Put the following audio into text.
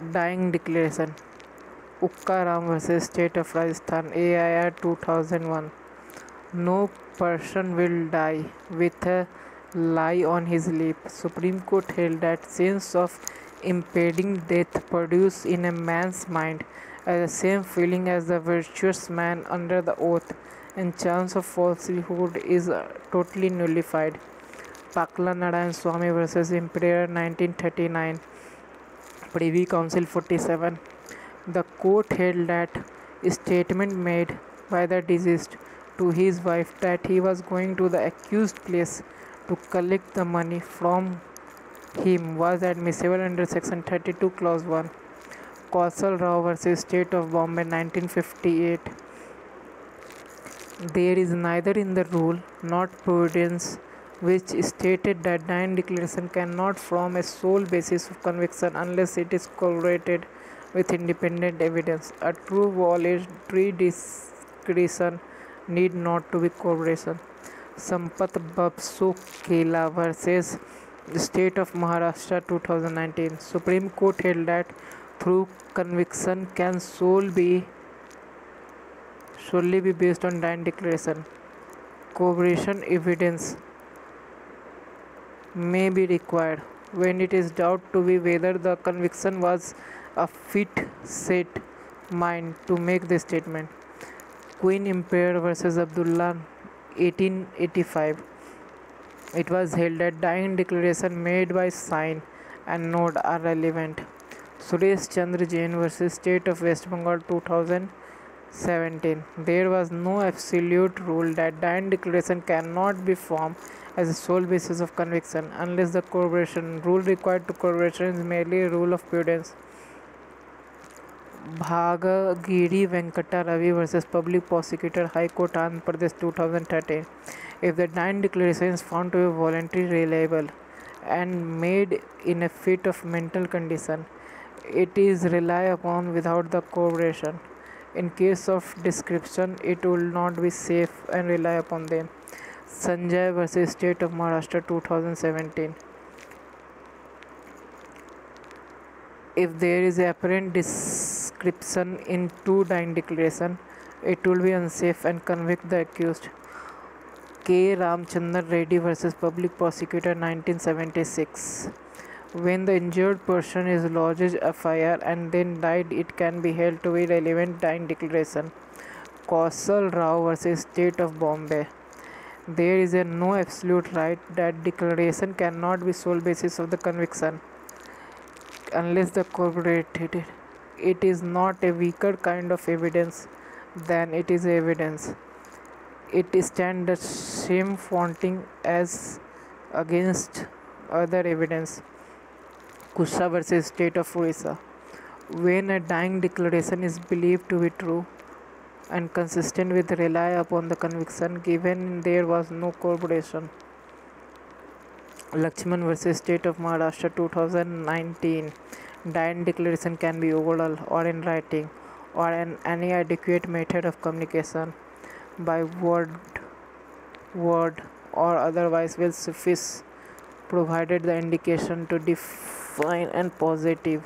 Dying declaration. Ukka Ram vs. State of Rajasthan, AIR 2001. No person will die with a lie on his lip. Supreme Court held that sense of impending death produced in a man's mind as the same feeling as the virtuous man under the oath, and chance of falsehood is totally nullified. Pakla Narayan Swamy vs. Emperor 1939. Privy Council 47. The court held that statement made by the deceased to his wife that he was going to the accused place to collect the money from him was admissible under Section 32 Clause 1. Kausal Rao vs. State of Bombay 1958. There is neither in the rule nor providence which stated that dying declaration cannot form a sole basis of conviction unless it is corroborated with independent evidence. A true voluntary discretion need not to be corroboration. Sampath Babso Kela vs. State of Maharashtra 2019. Supreme Court held that through conviction can solely be based on dying declaration. Corroboration evidence may be required when it is doubt to be whether the conviction was a fit set mind to make the statement. Queen Emperor vs. Abdullah 1885. It was held that dying declaration made by sign and nod are relevant. Suresh Chandra Jain vs. State of West Bengal 2017. There was no absolute rule that dying declaration cannot be formed as a sole basis of conviction unless the corroboration rule required to corroboration is merely a rule of prudence. Bhagagiri Venkata Ravi vs. Public Prosecutor High Court Andhra Pradesh 2013. If the dying declaration is found to be voluntary, reliable and made in a fit of mental condition, it is relied upon without the corroboration. In case of description, it will not be safe and rely upon them. Sanjay vs. State of Maharashtra 2017. If there is apparent description in two dying declaration, it will be unsafe and convict the accused. K. Ramchandran Reddy vs. Public Prosecutor 1976. When the injured person is lodged FIR and then died, it can be held to be relevant dying declaration. Kausal Rao vs. State of Bombay. There is no absolute right that declaration cannot be sole basis of the conviction unless the corroborated. It is not a weaker kind of evidence than it is evidence. It stands the same footing as against other evidence. Kusha vs. State of Orissa. When a dying declaration is believed to be true and consistent with rely upon the conviction given there was no corroboration. Lakshman vs. State of Maharashtra 2019. Dying declaration can be oral or in writing or any adequate method of communication by word or otherwise will suffice provided the indication to define and positive